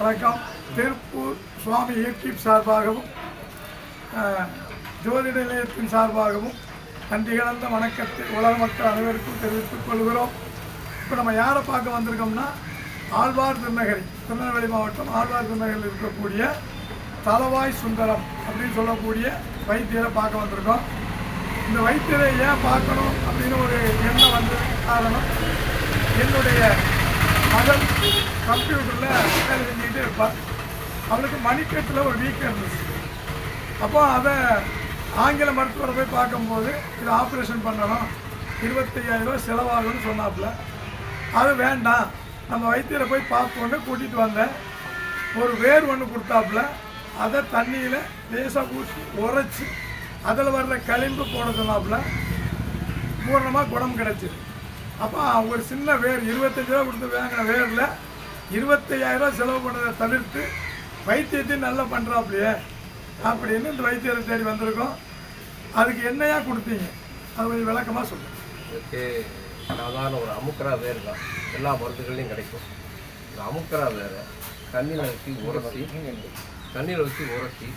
வணக்கம். திருப்பூர் சுவாமி யூடியூப் சார்பாகவும் ஜோதிட நிலையத்தின் சார்பாகவும் நன்றி கலந்த வணக்கத்தை உலக மக்கள் அனைவருக்கும் தெரிவித்துக் கொள்கிறோம். இப்போ நம்ம யாரை பார்க்க வந்திருக்கோம்னா ஆழ்வார் திருநகரி, திருநெல்வேலி மாவட்டம் ஆழ்வார் திருநகரில் இருக்கக்கூடிய தலவாய் சுந்தரம் அப்படின்னு சொல்லக்கூடிய வைத்தியரை பார்க்க வந்திருக்கோம். இந்த வைத்தியரை ஏன் பார்க்கணும் அப்படின்னு ஒரு எண்ணம் வந்தது காரணம், என்னுடைய மகள் கம்ப்யூட்டரில் வேலை செஞ்சுக்கிட்டே இருப்பாள். அவளுக்கு மணிக்கட்டில் ஒரு வீக்கம் இருந்துச்சு. அப்போ அதை ஆங்கில மருத்துவரை போய் பார்க்கும்போது இது ஆப்ரேஷன் பண்ணணும், 25,000 ரூபா செலவாகும்னு சொன்னாப்புல. அது வேண்டாம், நம்ம வைத்தியரை போய் பார்ப்போன்னு கூட்டிகிட்டு வந்தேன். ஒரு வேர் ஒன்று கொடுத்தாப்புல, அதை தண்ணியில் லேசாக ஊற்றி உரைச்சி அதில் வர்ற களிம்பு போட சொன்னாப்புல. பூர்ணமாக குணம் கிடைச்சிது. அப்போ ஒரு சின்ன வேர் 25 ரூபா கொடுத்து வாங்கின வேரில் 25,000 ரூபா செலவு பண்ணதை தவிர்த்து வைத்தியத்தையும் நல்லா பண்ணுறாப்புலையே அப்படின்னு இந்த வைத்தியரை தேடி வந்திருக்கோம். அதுக்கு என்னையா கொடுத்தீங்க, அது கொஞ்சம் விளக்கமாக சொல்லுங்கள். இதுக்கு சாதாரண ஒரு அமுக்கரா வேர் தான், எல்லா மருந்துகள்லையும் கிடைக்கும். இந்த அமுக்கரா வேரை தண்ணியில் வச்சு உரசி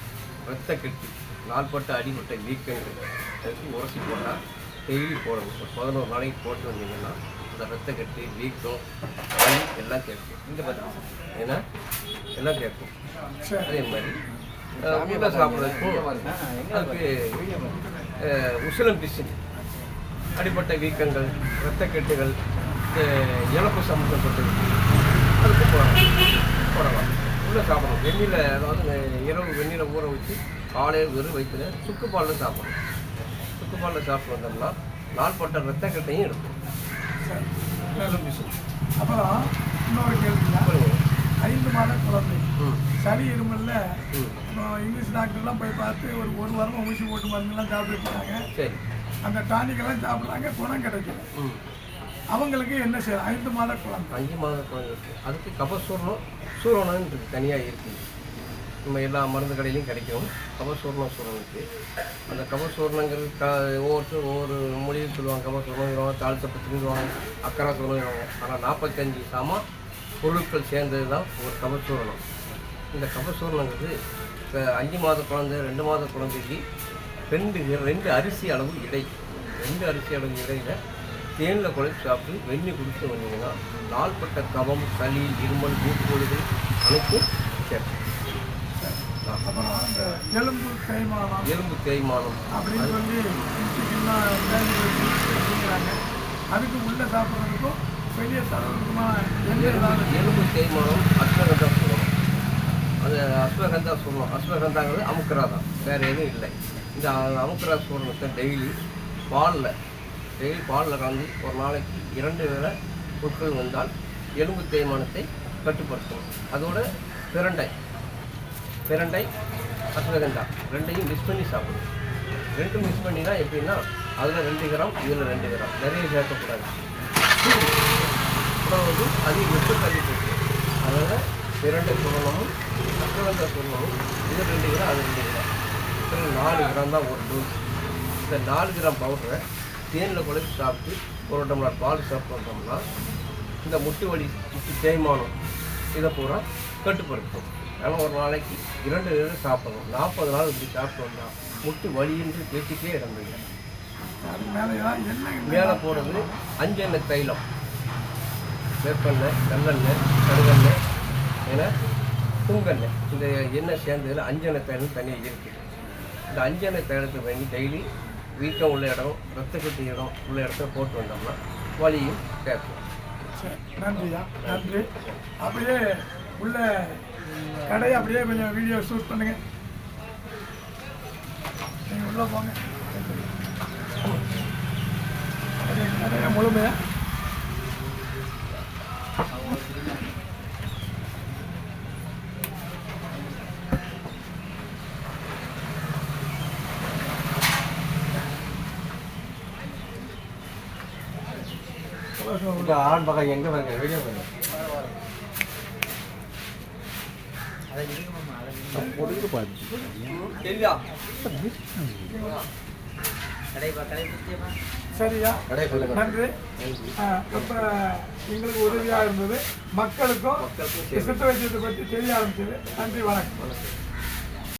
ரத்த கட்டி நாள்பட்ட அடிபட்ட வீக்கங்கள் வச்சு உரசி போட்டால் டெய்லி போடணும். ஒரு 11 நாளைக்கு போட்டு வந்தீங்கன்னா அந்த ரத்த கட்டி வீக்கம் வலி எல்லாம் கேட்கும். இந்த மாதிரி ஏன்னா எல்லாம் கேட்கும். அதே மாதிரி உள்ள சாப்பிட்றதுக்கும் அதுக்கு உசிலம் பிசின் அடிப்பட்ட வீக்கங்கள் இரத்த கெட்டுகள் இழப்பு சம்மந்தப்பட்டது அதுக்கு போடலாம். உள்ளே சாப்பிடணும். வெந்நில, அதாவது இரவு வெந்நில ஊற வச்சு காலையில் வெறும் வயிற்றுல சுக்குப்பாலில் சாப்பிடணும். சுக்குப்பாலில் சாப்பிட்டு வந்தோம்னா நாள்பட்ட ரத்த கட்டையும் இருக்கும். அப்புறம் இன்னொரு கேள்வி, 5 மாத குழந்தை சளி இருமல்ல, இங்கிலீஷ் டாக்டர்லாம் போய் பார்த்து ஒரு வாரமாக ஊசி போட்டு மருந்துலாம் சாப்பிட்டுருக்காங்க. சரி, அந்த டானிக்கெல்லாம் சாப்பிட்றாங்க, குணம் கிடைக்கல. அவங்களுக்கு என்ன செய்யலாம்? 5 மாத குழந்தை 5 மாத குழந்தை இருக்குது. அதுக்கு சூரணம்னு இருக்குது, தனியாக இருக்குது. நம்ம எல்லா மருந்து கடையிலையும் கிடைக்கும். சூரணம் இருக்குது. அந்த கபசூரணங்கிறது ஒவ்வொரு மொழியும் சொல்லுவாங்க. கபசூரணம் தாழ்த்தப்பட்டுருவாங்க, அக்கறை சொல்லுவாங்க. ஆனால் 45 சாமான் பொருட்கள் சேர்ந்தது தான் ஒரு கபசூரணம். இந்த கபசூரணங்கிறது 5 மாத குழந்தை 2 மாத குழந்தைக்கு 2 அரிசி அளவு இடை, 2 அரிசி அளவு இடையில் தேனில் குழைச்சி சாப்பிட்டு வெந்நி குடிச்சு வந்தீங்கன்னா நாள்பட்ட கபம், சளி, இருமல், மூக்குவலிகள் அனைத்தும் சேர்க்கும். அப்புறம் அந்த எலும்பு தேய்மானம் அப்படின்னு சொல்லி அதுக்கு உள்ள சாப்பிட்றதுக்கும் வெளியே சாப்பிட்றதுக்குமா எலும்பு தேய்மானம் அஸ்வகந்தா சொல்லணும். அது அஸ்வகந்தா சொல்லணும். அஸ்வகந்தாங்கிறது அமுக்கரா தான், வேறு எதுவும் இல்லை. இந்த அமுக்கரா சூரணத்தை டெய்லி பாலில் கலந்து ஒரு நாளைக்கு 2 வேளை பொருட்கள் வந்தால் எலும்பு தேய்மானத்தை கட்டுப்படுத்தும். அதோட பிரண்டை அஸ்வகந்தா 2ஐயும் மிக்ஸ் பண்ணி சாப்பிடணும். 2 மிக்ஸ் பண்ணினா எப்படின்னா அதில் 2 கிராம் இதில் 2 கிராம், நிறைய சேர்க்கக்கூடாது. அப்புறம் அதிக வெப்ப தள்ளி போட்டு, அதனால் பிரண்டை சூரணமும் அஸ்வகந்தா சூரணமும் இது 2 கிராம், அது 2 கிராம், 4 கிராம் தான் ஒரு டோஸ். இந்த 4 கிராம் பவுடரை தேனில் குழைச்சி சாப்பிட்டு 1 டம்ளர் பால் சாப்பிட்டு வந்தோம்னா இந்த முட்டு தேய்மானம் இதை பூரா கட்டுப்படுத்தும். ஆனால் ஒரு நாளைக்கு 2 வேளை சாப்பிடணும். 40 நாள் இப்படி சாப்பிட்டு வந்தால் முட்டு வலியின்றி பேசிக்கே இடம்பில்லை. மேலே போகிறது அஞ்செண்ணெய் தைலம், வேப்பெண்ணெய், நல்லெண்ணெய், கடுகெண்ணெய், ஏன்னா புங்கெண்ணெய், இந்த எண்ணெய் சேர்ந்ததில் அஞ்செண்ணெய் தைலம் தனியாக இருக்குது. இந்த அஞ்செண்ணெய் தைலத்தை வாங்கி டெய்லி வீக்கம் உள்ள இடம், ரத்த கட்டி இடம் உள்ள இடத்த போட்டு வந்தோம்னா வலியும் கேட்கும். நன்றியா, நன்றி. அப்படியே உள்ள கடையை அப்படியே கொஞ்சம் வீடியோ ஷூட் பண்ணுங்க. நீங்கள் உள்ளே போங்க. கடையை முழுமையாக ஆண் பக்கம் எங்கே பாருங்க, வீடியோ பாருங்க. அதை சரியா? கடை சொல்லுங்க. நன்றி. ரொம்ப எங்களுக்கு உதவியாக இருந்தது. மக்களுக்கும் சித்த வைத்தியத்தை பற்றி தெரிய ஆரம்பிச்சது. நன்றி, வணக்கம்.